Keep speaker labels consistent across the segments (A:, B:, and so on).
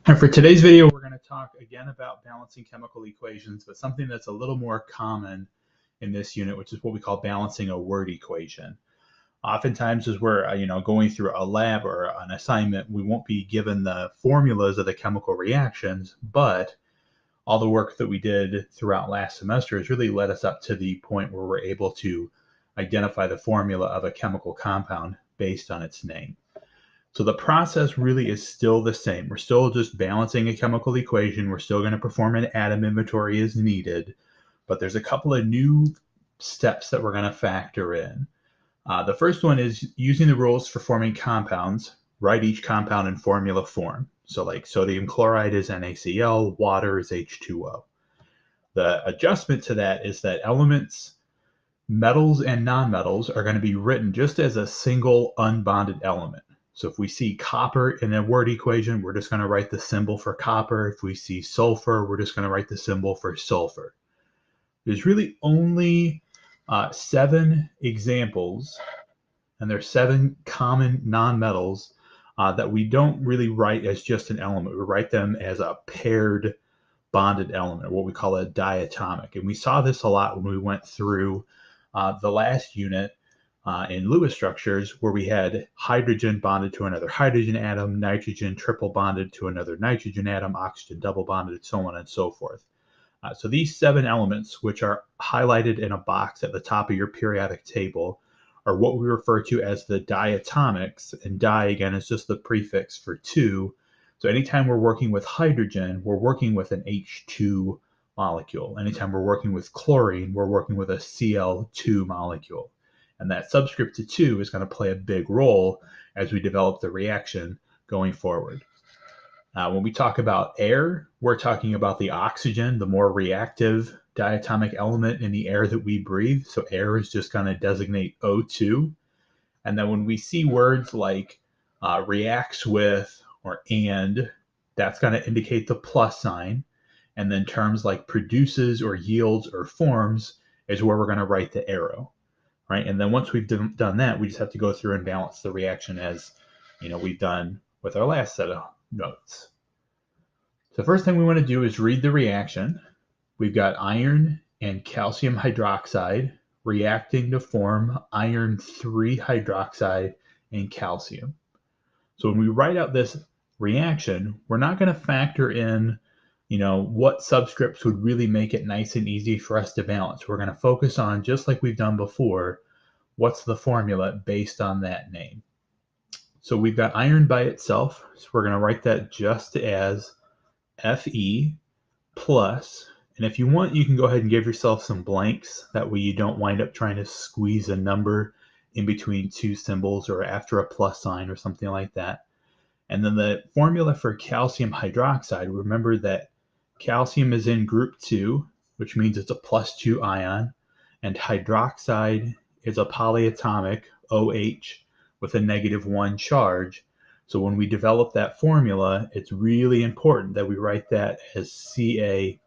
A: And for today's video, we're going to talk again about balancing chemical equations, but something that's a little more common in this unit, which is what we call balancing a word equation. Oftentimes, as we're going through a lab or an assignment, we won't be given the formulas of the chemical reactions, but all the work that we did throughout last semester has really led us up to the point where we're able to identify the formula of a chemical compound based on its name. So the process really is still the same. We're still just balancing a chemical equation. We're still going to perform an atom inventory as needed, but there's a couple of new steps that we're going to factor in. The first one is using the rules for forming compounds. Write each compound in formula form. So like sodium chloride is NaCl, water is H2O. The adjustment to that is that elements, metals and nonmetals, are going to be written just as a single unbonded element. So if we see copper in a word equation, we're just going to write the symbol for copper. If we see sulfur, we're just going to write the symbol for sulfur. There's really only 7 examples, and there's 7 common nonmetals that we don't really write as just an element. We write them as a paired bonded element, what we call a diatomic. And we saw this a lot when we went through the last unit in Lewis structures, where we had hydrogen bonded to another hydrogen atom, nitrogen triple bonded to another nitrogen atom, oxygen double bonded, so on and so forth. So these 7 elements, which are highlighted in a box at the top of your periodic table, are what we refer to as the diatomics. And di, again, is just the prefix for 2. So anytime we're working with hydrogen, we're working with an H2 molecule. Anytime we're working with chlorine, we're working with a Cl2 molecule. And that subscript to 2 is going to play a big role as we develop the reaction going forward. When we talk about air, we're talking about the oxygen, the more reactive diatomic element in the air that we breathe. So air is just going to designate O2. And then when we see words like reacts with or and, that's going to indicate the plus sign. And then terms like produces or yields or forms is where we're going to write the arrow. Right? And then once we've done that, we just have to go through and balance the reaction as we've done with our last set of notes. So first thing we want to do is read the reaction. We've got iron and calcium hydroxide reacting to form iron 3 hydroxide and calcium. So when we write out this reaction, we're not going to factor in what subscripts would really make it nice and easy for us to balance. We're going to focus on, just like we've done before, what's the formula based on that name. So we've got iron by itself, so we're going to write that just as Fe plus, and if you want, you can go ahead and give yourself some blanks. That way you don't wind up trying to squeeze a number in between 2 symbols or after a plus sign or something like that. And then the formula for calcium hydroxide, remember that calcium is in group 2, which means it's a +2 ion, and hydroxide is a polyatomic, OH, with a -1 charge. So when we develop that formula, it's really important that we write that as CaOH2,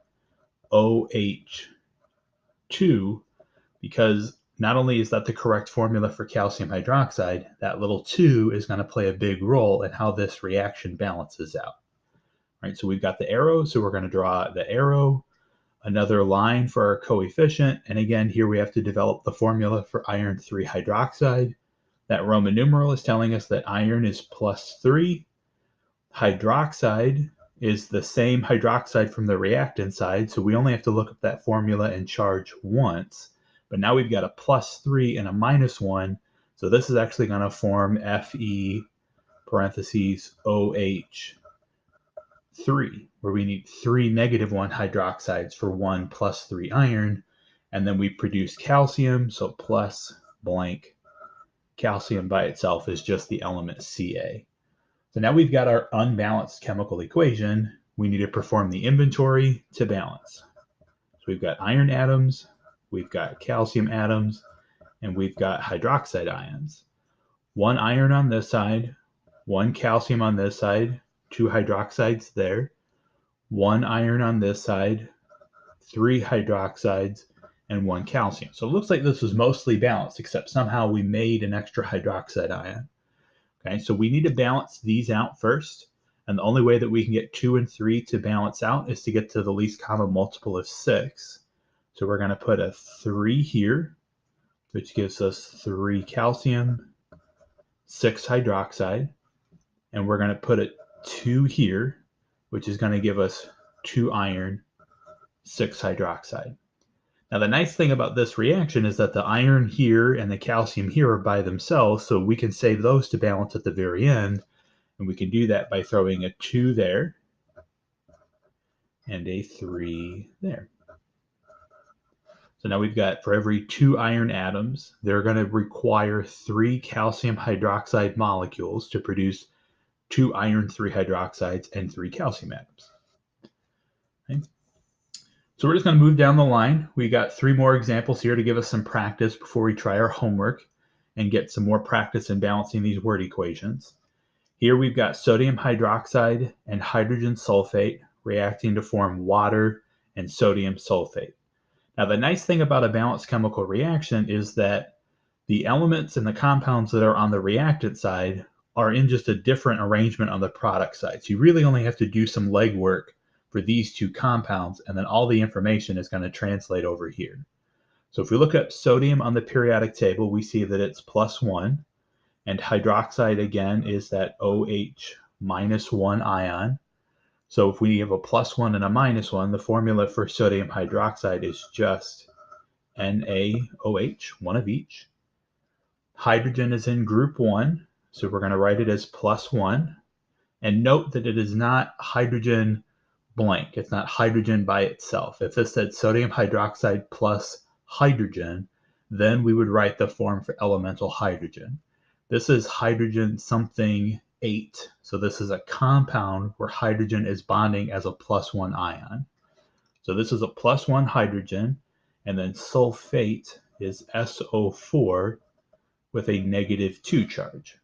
A: because not only is that the correct formula for calcium hydroxide, that little 2 is going to play a big role in how this reaction balances out. Right, so we've got the arrow, so we're going to draw the arrow, another line for our coefficient, and again, here we have to develop the formula for iron 3 hydroxide. That Roman numeral is telling us that iron is +3. Hydroxide is the same hydroxide from the reactant side, so we only have to look up that formula and charge once. But now we've got a +3 and a -1, so this is actually going to form Fe parentheses OH 3, where we need 3 -1 hydroxides for 1 +3 iron, and then we produce calcium, so plus blank. Calcium by itself is just the element Ca. So now we've got our unbalanced chemical equation. We need to perform the inventory to balance. So we've got iron atoms, we've got calcium atoms, and we've got hydroxide ions. 1 iron on this side, 1 calcium on this side, 2 hydroxides there, 1 iron on this side, 3 hydroxides, and 1 calcium. So it looks like this was mostly balanced, except somehow we made an extra hydroxide ion. Okay, so we need to balance these out first, And the only way that we can get 2 and 3 to balance out is to get to the least common multiple of 6. So we're going to put a 3 here, which gives us 3 calcium, 6 hydroxide. And we're going to put a 2 here, which is going to give us 2 iron, 6 hydroxide. Now, the nice thing about this reaction is that the iron here and the calcium here are by themselves, so we can save those to balance at the very end. And we can do that by throwing a 2 there and a 3 there. So now we've got, for every 2 iron atoms, they're going to require 3 calcium hydroxide molecules to produce 2 iron 3 hydroxides and 3 calcium atoms. Okay. So we're just going to move down the line. We got 3 more examples here to give us some practice before we try our homework and get some more practice in balancing these word equations. Here we've got sodium hydroxide and hydrogen sulfate reacting to form water and sodium sulfate. Now, the nice thing about a balanced chemical reaction is that the elements and the compounds that are on the reactant side are in just a different arrangement on the product side. So you really only have to do some legwork for these 2 compounds, and then all the information is going to translate over here. So if we look at sodium on the periodic table, we see that it's +1, and hydroxide again is that OH -1 ion. So if we have a +1 and a -1, the formula for sodium hydroxide is just NaOH, one of each. Hydrogen is in group 1, so we're going to write it as +1. And note that it is not hydrogen blank. It's not hydrogen by itself. If this said sodium hydroxide plus hydrogen, then we would write the form for elemental hydrogen. This is hydrogen something 8. So this is a compound where hydrogen is bonding as a +1 ion. So this is a +1 hydrogen, and then sulfate is SO4 with a -2 charge.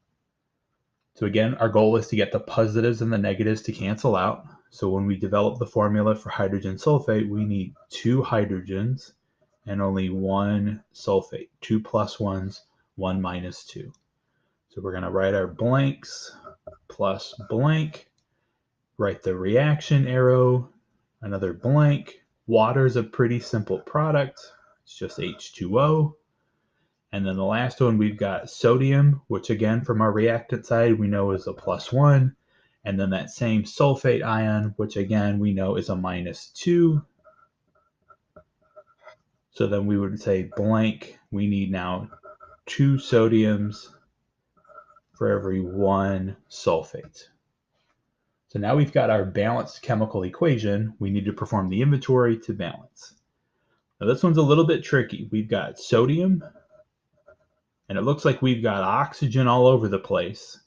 A: So again, our goal is to get the positives and the negatives to cancel out. So when we develop the formula for hydrogen sulfate, we need 2 hydrogens and only 1 sulfate, 2 +1s, 1 -2. So we're going to write our blanks plus blank, write the reaction arrow, another blank. Water is a pretty simple product. It's just H2O. And then the last one, we've got sodium, which again, from our reactant side, we know is a +1. And then that same sulfate ion, which again, we know is a -2. So then we would say blank, we need now 2 sodiums for every 1 sulfate. So now we've got our balanced chemical equation. We need to perform the inventory to balance. Now this one's a little bit tricky. We've got sodium, and it looks like we've got oxygen all over the place.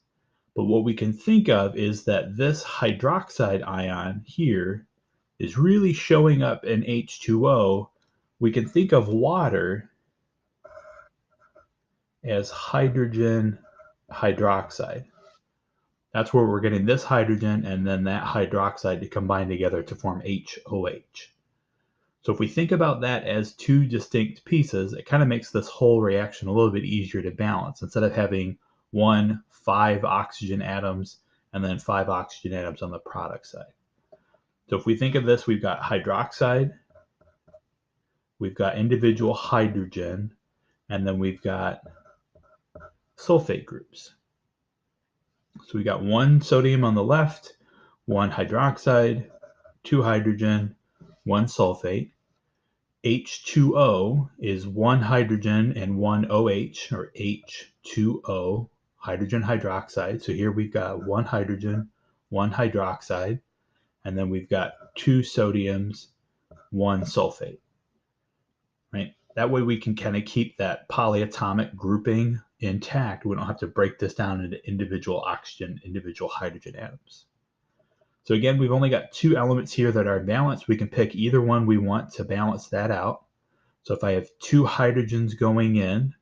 A: But what we can think of is that this hydroxide ion here is really showing up in H2O. We can think of water as hydrogen hydroxide. That's where we're getting this hydrogen and then that hydroxide to combine together to form HOH. So if we think about that as 2 distinct pieces, it kind of makes this whole reaction a little bit easier to balance. Instead of having 5 oxygen atoms and then 5 oxygen atoms on the product side. So if we think of this, we've got hydroxide, we've got individual hydrogen, and then we've got sulfate groups. So we got 1 sodium on the left, 1 hydroxide, 2 hydrogen, 1 sulfate. H2O is 1 hydrogen and 1 OH, or H2O, hydrogen hydroxide. So here we've got 1 hydrogen, 1 hydroxide, and then we've got 2 sodiums, 1 sulfate. Right? That way we can kind of keep that polyatomic grouping intact. We don't have to break this down into individual oxygen, individual hydrogen atoms. So again, we've only got 2 elements here that are balanced. We can pick either one we want to balance that out. So if I have 2 hydrogens going in,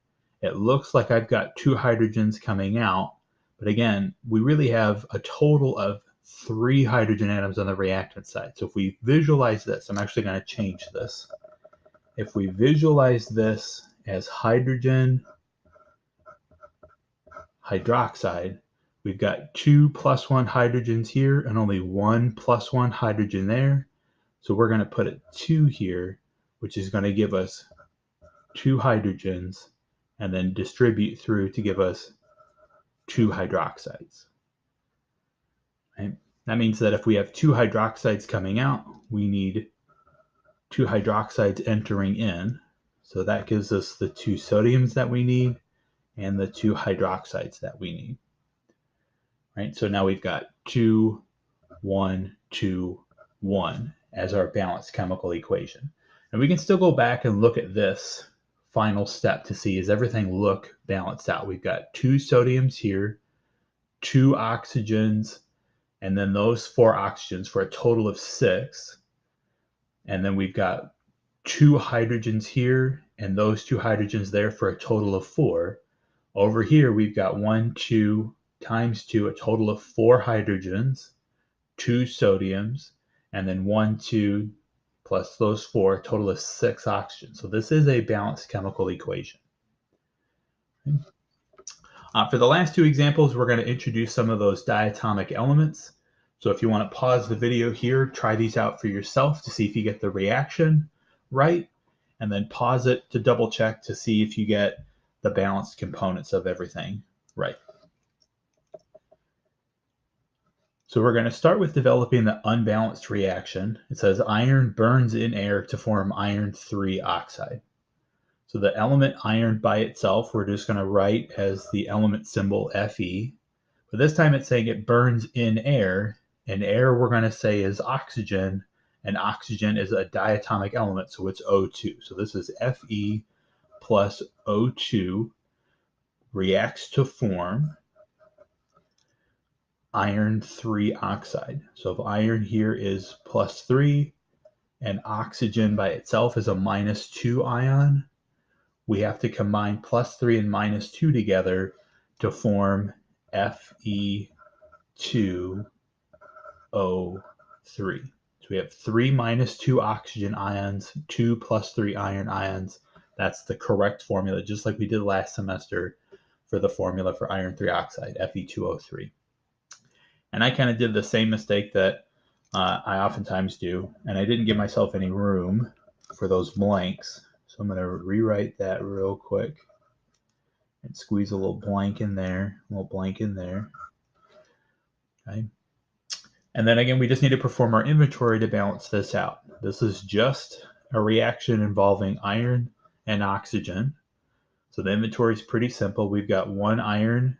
A: it looks like I've got 2 hydrogens coming out. But again, we really have a total of 3 hydrogen atoms on the reactant side. So if we visualize this, I'm actually going to change this. If we visualize this as hydrogen hydroxide, we've got 2 plus 1 hydrogens here and only 1 plus 1 hydrogen there. So we're going to put a 2 here, which is going to give us 2 hydrogens and then distribute through to give us 2 hydroxides. Right? That means that if we have 2 hydroxides coming out, we need 2 hydroxides entering in. So that gives us the 2 sodiums that we need and the 2 hydroxides that we need. Right? So now we've got 2, 1, 2, 1 as our balanced chemical equation. And we can still go back and look at this final step to see, does everything look balanced out? We've got 2 sodiums here, 2 oxygens, and then those 4 oxygens for a total of 6. And then we've got 2 hydrogens here and those 2 hydrogens there for a total of 4. Over here, we've got 1, 2 times 2, a total of 4 hydrogens, 2 sodiums, and then 1, 2 plus those 4, a total of 6 oxygens. So this is a balanced chemical equation. For the last 2 examples, we're going to introduce some of those diatomic elements. So if you want to pause the video here, try these out for yourself to see if you get the reaction right, and then pause it to double check to see if you get the balanced components of everything right. So we're going to start with developing the unbalanced reaction. It says iron burns in air to form iron 3 oxide. So the element iron by itself, we're just going to write as the element symbol Fe. But this time it's saying it burns in air, and air we're going to say is oxygen, and oxygen is a diatomic element, so it's O2. So this is Fe plus O2 reacts to form iron 3 oxide. So if iron here is plus 3 and oxygen by itself is a minus 2 ion, we have to combine plus 3 and minus 2 together to form Fe2O3. So we have 3 minus 2 oxygen ions, 2 plus 3 iron ions. That's the correct formula, just like we did last semester for the formula for iron 3 oxide, Fe2O3. And I kind of did the same mistake that I oftentimes do, and I didn't give myself any room for those blanks. So I'm going to rewrite that real quick and squeeze a little blank in there, a little blank in there. Okay. And then again, we just need to perform our inventory to balance this out. This is just a reaction involving iron and oxygen. So the inventory is pretty simple. We've got 1 iron,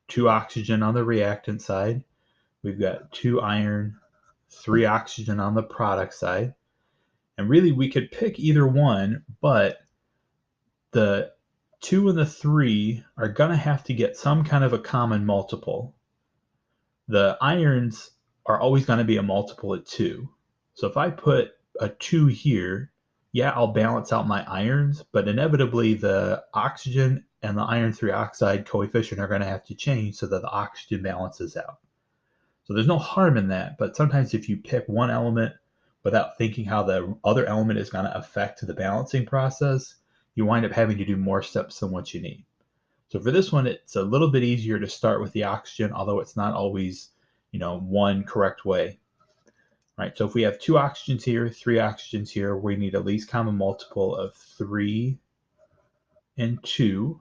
A: 2 oxygen on the reactant side. We've got 2 iron, 3 oxygen on the product side. And really, we could pick either one, but the 2 and the 3 are going to have to get some kind of a common multiple. The irons are always going to be a multiple of 2. So if I put a 2 here, yeah, I'll balance out my irons, but inevitably the oxygen and the iron 3 oxide coefficient are going to have to change so that the oxygen balances out. So there's no harm in that, but sometimes if you pick one element without thinking how the other element is going to affect the balancing process, you wind up having to do more steps than what you need. So for this one, it's a little bit easier to start with the oxygen, although it's not always, one correct way. Right, so if we have 2 oxygens here, 3 oxygens here, we need a least common multiple of 3 and 2,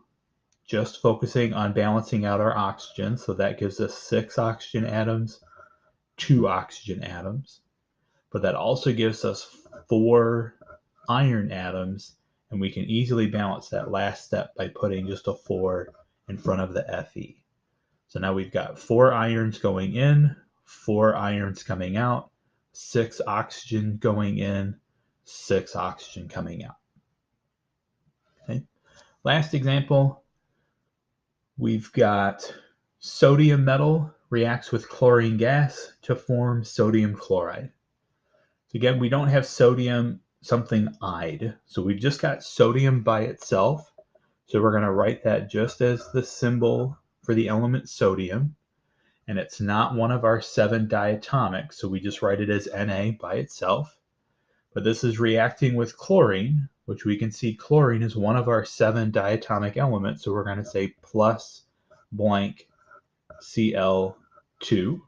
A: just focusing on balancing out our oxygen. So that gives us 6 oxygen atoms, 2 oxygen atoms. But that also gives us 4 iron atoms, and we can easily balance that last step by putting just a 4 in front of the Fe. So now we've got 4 irons going in, 4 irons coming out, 6 oxygen going in, 6 oxygen coming out. Okay. Last example, we've got sodium metal reacts with chlorine gas to form sodium chloride. So again, we don't have sodium something "-ide", so we've just got sodium by itself. So we're going to write that just as the symbol for the element sodium, and it's not one of our 7 diatomics, so we just write it as Na by itself. But this is reacting with chlorine, which we can see chlorine is one of our 7 diatomic elements, so we're going to say plus blank Cl2,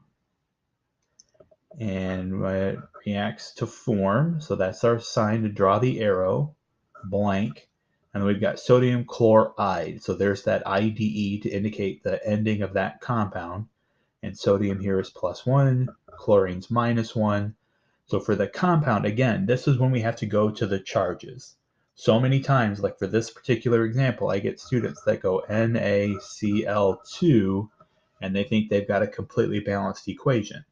A: and it reacts to form. So that's our sign to draw the arrow, blank. And we've got sodium chloride. So there's that IDE to indicate the ending of that compound. And sodium here is +1, chlorine's -1. So for the compound, again, this is when we have to go to the charges. So many times, like for this particular example, I get students that go NaCl2 and they think they've got a completely balanced equation.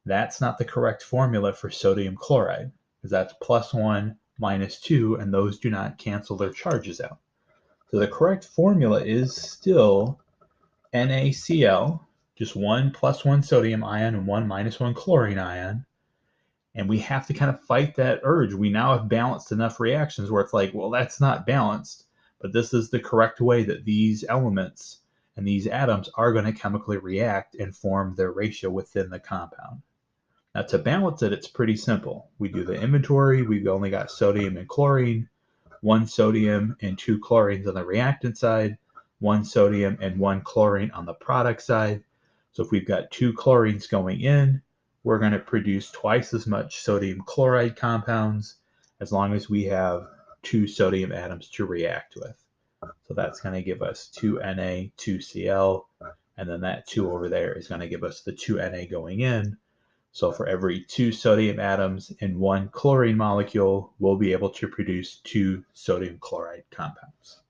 A: That's not the correct formula for sodium chloride, because that's +1, -2, and those do not cancel their charges out. So the correct formula is still NaCl, just 1 +1 sodium ion and 1 -1 chlorine ion. And we have to kind of fight that urge. We now have balanced enough reactions where it's like, well, that's not balanced, but this is the correct way that these elements and these atoms are going to chemically react and form their ratio within the compound. Now to balance it, it's pretty simple. We do the inventory. We've only got sodium and chlorine, 1 sodium and 2 chlorines on the reactant side, 1 sodium and 1 chlorine on the product side. So if we've got 2 chlorines going in, we're going to produce twice as much sodium chloride compounds as long as we have 2 sodium atoms to react with. So that's going to give us 2 Na, 2 Cl, and then that 2 over there is going to give us the 2 Na going in. So for every 2 sodium atoms in 1 chlorine molecule, we'll be able to produce 2 sodium chloride compounds.